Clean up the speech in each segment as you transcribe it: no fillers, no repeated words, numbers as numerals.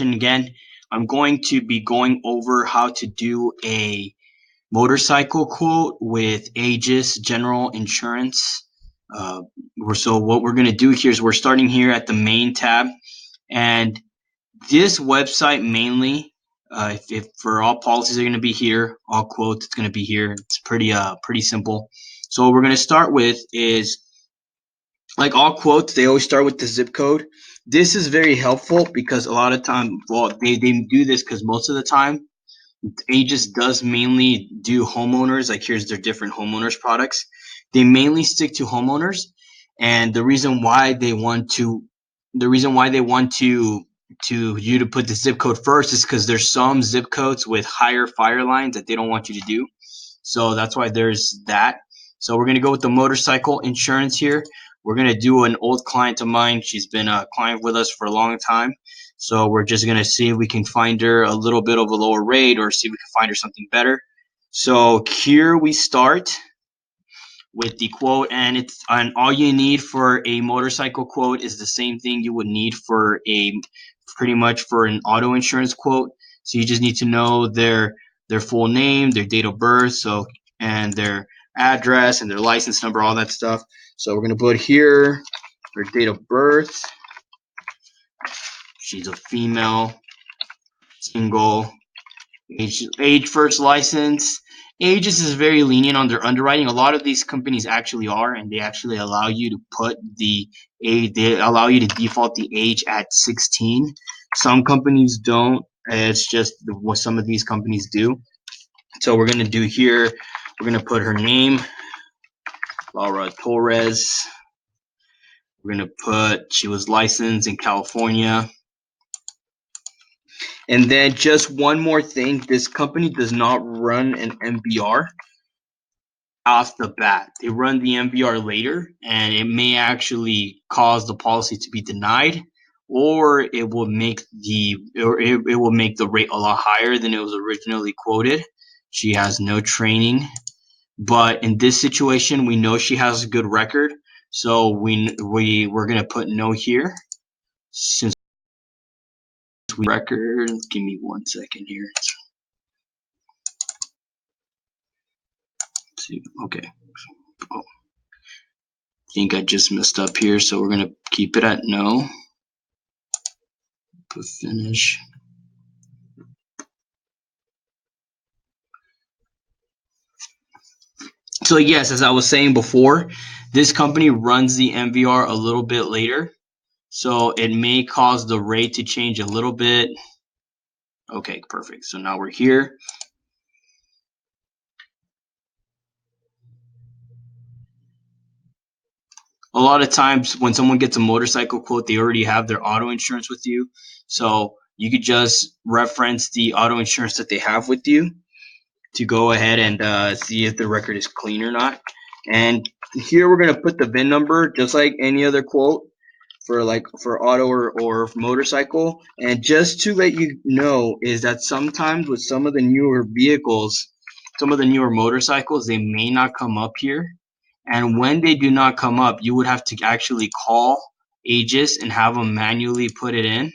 again, I'm going to be going over how to do a motorcycle quote with Aegis General Insurance. So what we're going to do here is we're starting here at the main tab, and this website mainly, if for all policies are going to be here, all quotes it's going to be here. It's pretty simple. So what we're going to start with is, like all quotes, they always start with the zip code. This is very helpful because a lot of time, well, they do this because most of the time Aegis does mainly do homeowners. Like here's their different homeowners products. They mainly stick to homeowners, and the reason why they want you to put the zip code first is because there's some zip codes with higher fire lines that they don't want you to do. So that's why there's that. So we're gonna go with the motorcycle insurance here. We're gonna do an old client of mine. She's been a client with us for a long time. So we're just gonna see if we can find her a little bit of a lower rate, or see if we can find her something better. So here we start with the quote, and all you need for a motorcycle quote is the same thing you would need for pretty much for an auto insurance quote. So you just need to know their full name, their date of birth, and their address and their license number, all that stuff. So we're gonna put here her date of birth. She's a female, single, age first license. Aegis is very lenient on their underwriting. A lot of these companies actually are, and they actually allow you to put the age. They allow you to default the age at 16. Some companies don't. It's just what some of these companies do. So we're gonna do here. We're gonna put her name, Laura Torres. We're gonna put she was licensed in California. And then just one more thing, this company does not run an MVR off the bat. They run the MVR later, and it may actually cause the policy to be denied, or it will make the rate a lot higher than it was originally quoted. She has no training, but in this situation, we know she has a good record, so we're gonna put no here since record. Give me 1 second here. Okay. Oh, I think I just messed up here, so we're gonna keep it at no. Put finish. So yes, as I was saying before, this company runs the MVR a little bit later, so it may cause the rate to change a little bit. Okay, perfect. So now we're here. A lot of times when someone gets a motorcycle quote, they already have their auto insurance with you. So you could just reference the auto insurance that they have with you to go ahead and see if the record is clean or not. And here we're going to put the VIN number just like any other quote for auto or motorcycle. And just to let you know is that sometimes with some of the newer vehicles, some of the newer motorcycles, they may not come up here. And when they do not come up, you would have to actually call Aegis and have them manually put it in.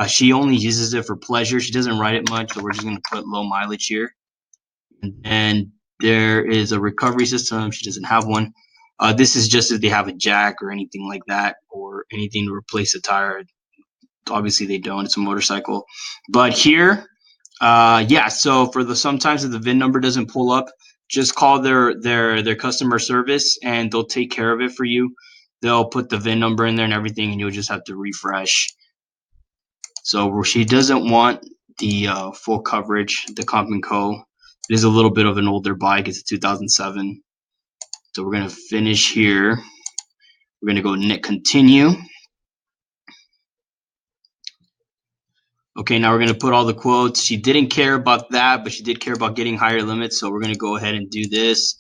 She only uses it for pleasure. She doesn't ride it much, so we're just going to put low mileage here. And there is a recovery system. She doesn't have one. This is just if they have a jack or anything like that, or anything to replace a tire. Obviously they don't. It's a motorcycle. But here, yeah. So for sometimes if the VIN number doesn't pull up, just call their customer service and they'll take care of it for you. They'll put the VIN number in there and everything, and you'll just have to refresh. So she doesn't want the full coverage, the comp and co. It is a little bit of an older bike. It's a 2007. So we're going to finish here. We're going to go continue. Okay, now we're going to put all the quotes. She didn't care about that, but she did care about getting higher limits. So we're going to go ahead and do this.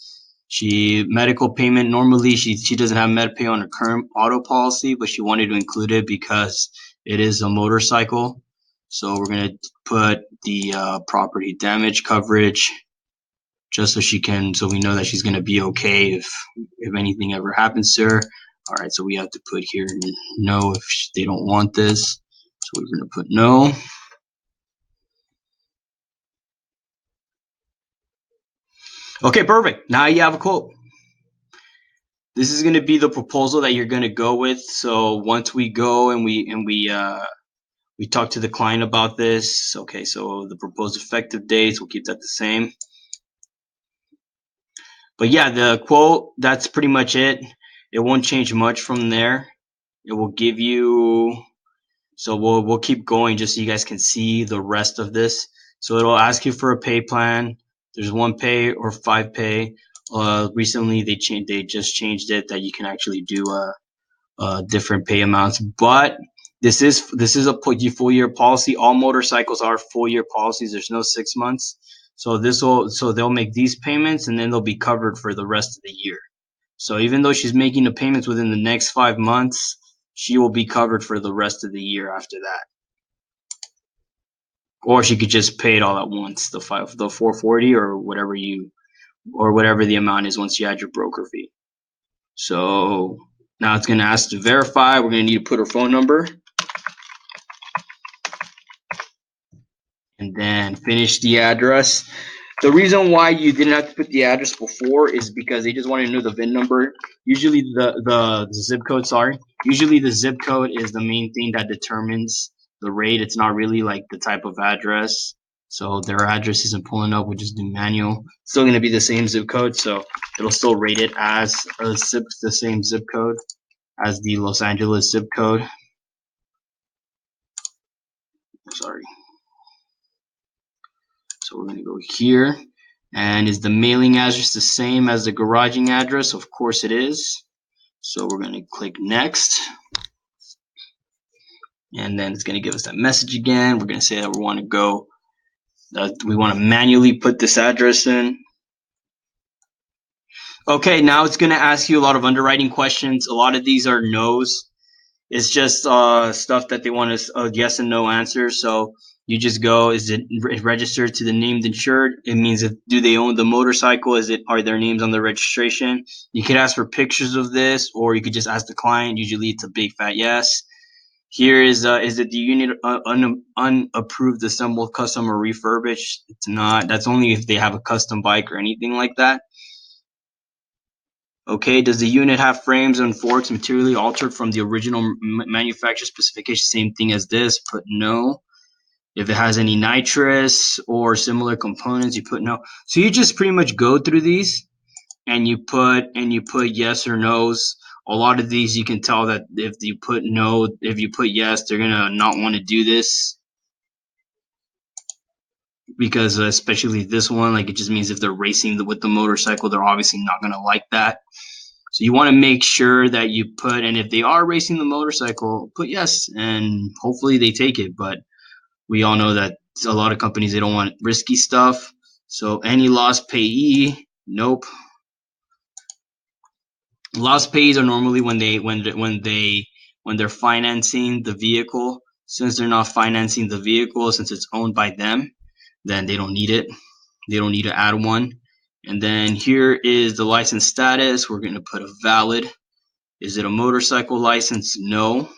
Medical payment, normally she doesn't have med pay on her current auto policy, but she wanted to include it because it is a motorcycle. So we're going to put the property damage coverage, just so we know that she's going to be okay if anything ever happens to her. All right, so we have to put here no if they don't want this. So we're going to put no. Okay, perfect. Now you have a quote. This is going to be the proposal that you're going to go with. So once we go and we talk to the client about this. Okay, so the proposed effective dates, we'll keep that the same. But yeah, the quote, that's pretty much it. It won't change much from there. It will give you, so we'll keep going just so you guys can see the rest of this. So it'll ask you for a pay plan. There's 1 pay or 5 pay. Recently they just changed it that you can actually do different pay amounts. But this is a full year policy. All motorcycles are full year policies. There's no 6 months. So they'll make these payments and then they'll be covered for the rest of the year. So even though she's making the payments within the next 5 months, she will be covered for the rest of the year after that. Or she could just pay it all at once, the 440 or whatever the amount is once you add your broker fee. So now it's going to ask to verify. We're going to need to put her phone number. And then finish the address. The reason why you didn't have to put the address before is because they just wanted to know the VIN number. Usually the zip code, Usually the zip code is the main thing that determines the rate. It's not really like the type of address. So their address isn't pulling up, we'll just do manual. It's still going to be the same zip code, so it'll still rate it as the same zip code as the Los Angeles zip code. Sorry. So we're going to go here. And is the mailing address the same as the garaging address? Of course it is. So we're going to click next. And then it's going to give us that message again. We're going to say that we want to go, we want to manually put this address in. Okay, now it's going to ask you a lot of underwriting questions. A lot of these are no's. It's just stuff that they want a yes and no answer. So you just go, is it registered to the named insured? It means do they own the motorcycle? Are their names on the registration? You could ask for pictures of this, or you could just ask the client. Usually it's a big fat yes. Here is it the unit unapproved, assembled, custom, or refurbished? It's not. That's only if they have a custom bike or anything like that. Okay, does the unit have frames and forks materially altered from the original manufacturer specification? Same thing as this, put no. If it has any nitrous or similar components, you put no. So you just pretty much go through these and you put yes or no's. A lot of these you can tell that if you put no, if you put yes, they're gonna not want to do this, because especially this one, like it just means if they're racing with the motorcycle, they're obviously not gonna like that. So you want to make sure that you put, and if they are racing the motorcycle, put yes, and hopefully they take it. But we all know that a lot of companies, they don't want risky stuff. So any lost payee, nope. Lost payees are normally when they're financing the vehicle. Since they're not financing the vehicle, since it's owned by them, then they don't need it. They don't need to add one. And then here is the license status. We're going to put a valid. Is it a motorcycle license? No.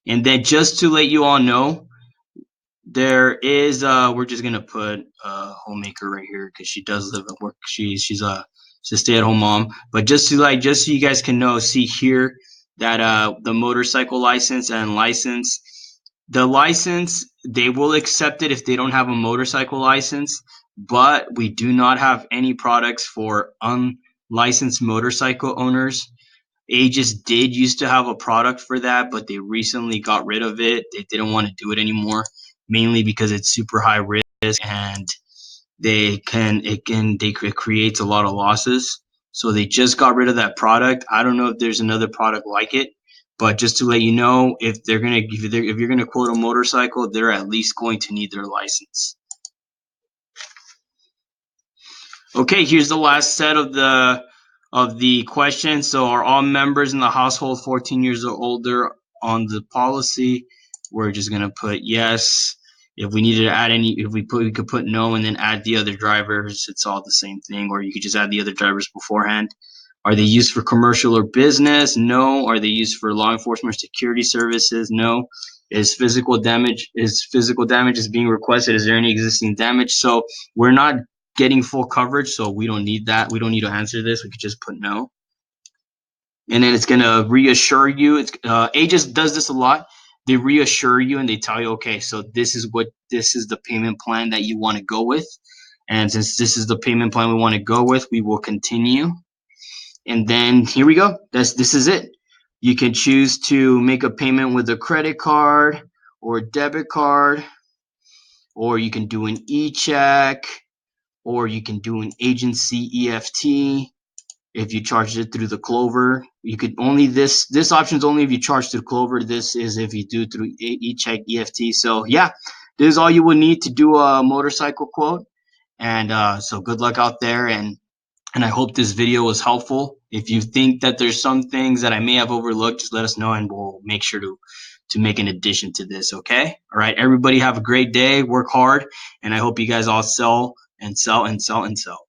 And then just to let you all know, there is we're just gonna put homemaker right here because she does live at work. She's a stay-at-home mom. But just so you guys can know, see here that the motorcycle license and license, the license, they will accept it if they don't have a motorcycle license, but we do not have any products for unlicensed motorcycle owners. Aegis did used to have a product for that, but they recently got rid of it. They didn't want to do it anymore, mainly because it's super high risk and it creates a lot of losses. So they just got rid of that product. I don't know if there's another product like it, but just to let you know, if you're gonna quote a motorcycle, they're at least going to need their license. Okay, here's the last set of the questions. So are all members in the household 14 years or older on the policy? We're just gonna put yes. If we needed to add we could put no and then add the other drivers. It's all the same thing. Or you could just add the other drivers beforehand. Are they used for commercial or business? No. Are they used for law enforcement or security services? No. Is physical damage is being requested? Is there any existing damage? So we're not getting full coverage, so we don't need that. We don't need to answer this. We could just put no. And then it's gonna reassure you. It's Aegis does this a lot. They reassure you and they tell you, okay, so this is the payment plan that you want to go with. And since this is the payment plan we want to go with, we will continue. And then here we go. This is it. You can choose to make a payment with a credit card or a debit card, or you can do an e-check, or you can do an agency EFT. If you charge it through the Clover, you could only this option is only if you charge through Clover. This is if you do through e-check EFT. So yeah, this is all you will need to do a motorcycle quote. And so good luck out there, and I hope this video was helpful. If you think that there's some things that I may have overlooked, just let us know and we'll make sure to make an addition to this, okay? All right, everybody have a great day, work hard, and I hope you guys all sell and sell and sell and sell.